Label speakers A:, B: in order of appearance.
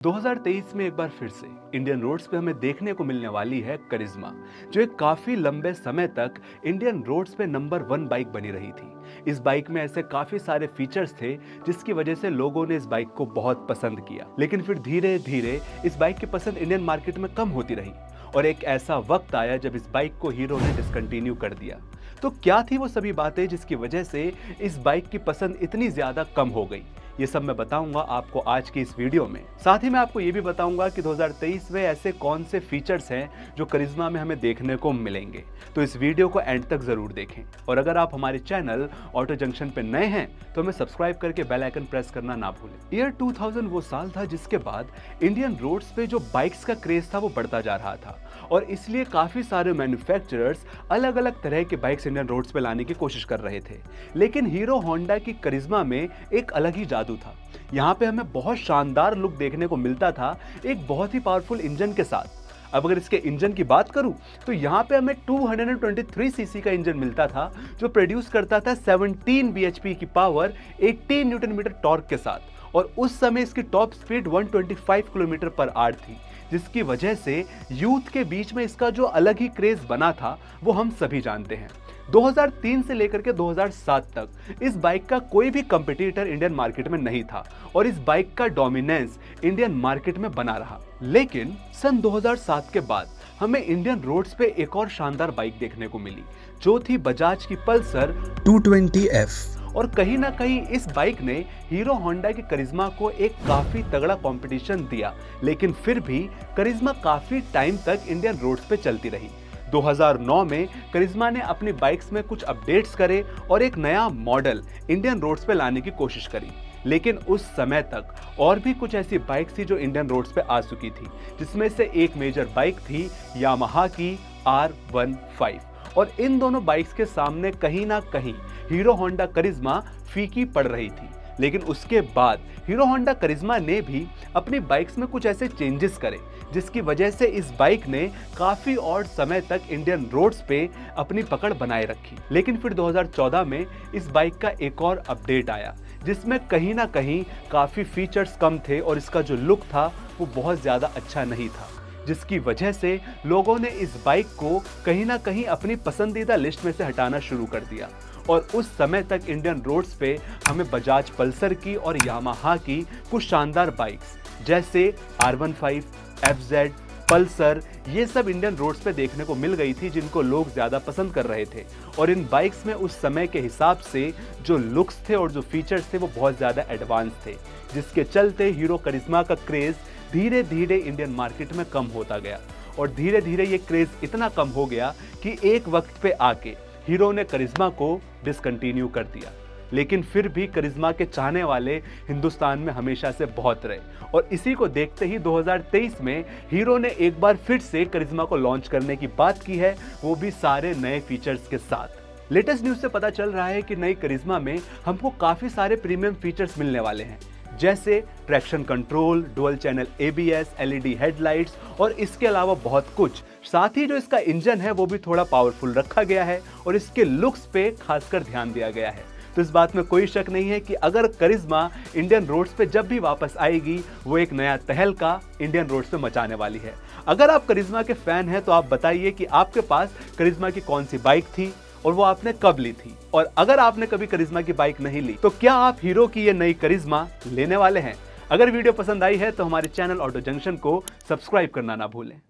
A: 2023 में एक बार फिर से इंडियन रोड्स पे हमें देखने को मिलने वाली है करिश्मा, जो एक काफी लंबे समय तक इंडियन रोड्स पे नंबर 1 बाइक बनी रही थी। इस बाइक में ऐसे काफी सारे फीचर्स थे जिसकी वजह से लोगों ने इस बाइक को बहुत पसंद किया, लेकिन फिर धीरे धीरे इस बाइक की पसंद इंडियन मार्केट में कम होती रही और एक ऐसा वक्त आया जब इस बाइक को हीरो ने डिसकंटिन्यू कर दिया। तो क्या थी वो सभी बातें जिसकी वजह से इस बाइक की पसंद इतनी ज्यादा कम हो गई? ये सब मैं बताऊंगा आपको आज की इस वीडियो में। साथ ही मैं आपको ये भी बताऊंगा कि 2023 में ऐसे कौन से फीचर्स हैं जो करिश्मा में हमें देखने को मिलेंगे। तो इस वीडियो को एंड तक जरूर देखें और अगर आप हमारे चैनल ऑटो जंक्शन पे नए हैं तो हमें सब्सक्राइब करके बेल आइकन प्रेस करना ना भूलें। ईयर 2000 वो साल था जिसके बाद इंडियन रोड्स पे जो बाइक्स का क्रेज था वो बढ़ता जा रहा था और इसलिए काफी सारे मैन्युफैक्चरर्स अलग अलग तरह के बाइक्स इंडियन रोड्स पे लाने की कोशिश कर रहे थे, लेकिन हीरो होंडा की करिश्मा में एक अलग ही जादू था। यहाँ पे हमें बहुत शानदार लुक देखने को मिलता था, एक बहुत ही पावरफुल इंजन के साथ। अब अगर इसके इंजन की बात करूं तो यहाँ पे हमें 223 सीसी का इंजन मिलता था जो प्रोड्यूस करता था 17 bhp की पावर 18 न्यूटन मीटर टॉर्क के साथ और उस समय इसकी top speed 125 kilometre per hour थी, जिसकी वजह से यूथ के बीच में इसका जो अलग ही क्रेज बना था वो हम सभी जानते हैं। 2003 से लेकर के 2007 तक इस बाइक का कोई भी कंपटीटर इंडियन मार्केट में नहीं था और इस बाइक का डोमिनेंस इंडियन मार्केट में बना रहा। लेकिन सन 2007 के बाद हमें इंडियन रोड्स पे एक और शानदार बाइक देखने को मिली जो थी बजाज की पल्सर 220F। और कहीं ना कहीं इस बाइक ने हीरो होंडा की करिश्मा को एक काफी तगड़ा कंपटीशन दिया, लेकिन फिर भी करिश्मा काफी टाइम तक इंडियन रोड्स पे चलती रही। 2009 में करिश्मा ने अपनी बाइक्स में कुछ अपडेट्स करे और एक नया मॉडल इंडियन रोड्स पे लाने की कोशिश करी, लेकिन उस समय तक और भी कुछ ऐसी बाइक्स थी जो इंडियन रोड्स पे आ चुकी थी, जिसमें से एक मेजर बाइक थी यामाहा की R15 और इन दोनों बाइक्स के सामने कहीं ना कहीं हीरो होंडा करिश्मा फीकी पड़ रही थी। लेकिन उसके बाद हीरो होंडा करिश्मा ने भी अपनी बाइक्स में कुछ ऐसे चेंजेस करे जिसकी वजह से इस बाइक ने काफी और समय तक इंडियन रोड्स पे अपनी पकड़ बनाए रखी। लेकिन फिर 2014 में इस बाइक का एक और अपडेट आया जिसमें कहीं ना कहीं काफी फीचर्स कम थे और इसका जो लुक था वो बहुत ज्यादा अच्छा नहीं था, जिसकी वजह से लोगों ने इस बाइक को कहीं ना कहीं अपनी पसंदीदा लिस्ट में से हटाना शुरू कर दिया और उस समय तक इंडियन रोड्स पे हमें बजाज पल्सर की और यामाहा की कुछ शानदार बाइक्स जैसे R15, FZ, पल्सर, ये सब इंडियन रोड्स पे देखने को मिल गई थी जिनको लोग ज्यादा पसंद कर रहे थे और इन बाइक्स में उस समय के हिसाब से जो लुक्स थे और जो फीचर्स थे वो बहुत ज्यादा एडवांस थे, जिसके चलते हीरो करिश्मा का क्रेज धीरे धीरे इंडियन मार्केट में कम होता गया और धीरे धीरे ये क्रेज इतना कम हो गया कि एक वक्त पे आके हीरो ने करिश्मा को डिसकंटिन्यू कर दिया। लेकिन फिर भी करिश्मा के चाहने वाले हिंदुस्तान में हमेशा से बहुत रहे और इसी को देखते ही 2023 में हीरो ने एक बार फिर से करिश्मा को लॉन्च करने की बात की है, वो भी सारे नए फीचर्स के साथ। लेटेस्ट न्यूज से पता चल रहा है कि नई करिश्मा में हमको काफी सारे प्रीमियम फीचर्स मिलने वाले हैं, जैसे traction control, dual channel ABS, LED headlights और इसके अलावा बहुत कुछ। साथ ही जो इसका इंजन है वो भी थोड़ा पावरफुल रखा गया है और इसके लुक्स पे खासकर ध्यान दिया गया है। तो इस बात में कोई शक नहीं है कि अगर करिश्मा इंडियन रोड्स पे जब भी वापस आएगी वो एक नया तहलका इंडियन रोड्स पे मचाने वाली है। अगर आप करिश्मा के फैन हैं तो आप बताइए कि आपके पास करिश्मा की कौन सी बाइक थी और वो आपने कब ली थी, और अगर आपने कभी करिश्मा की बाइक नहीं ली तो क्या आप हीरो की ये नई करिश्मा लेने वाले हैं? अगर वीडियो पसंद आई है तो हमारे चैनल ऑटो जंक्शन को सब्सक्राइब करना ना भूलें।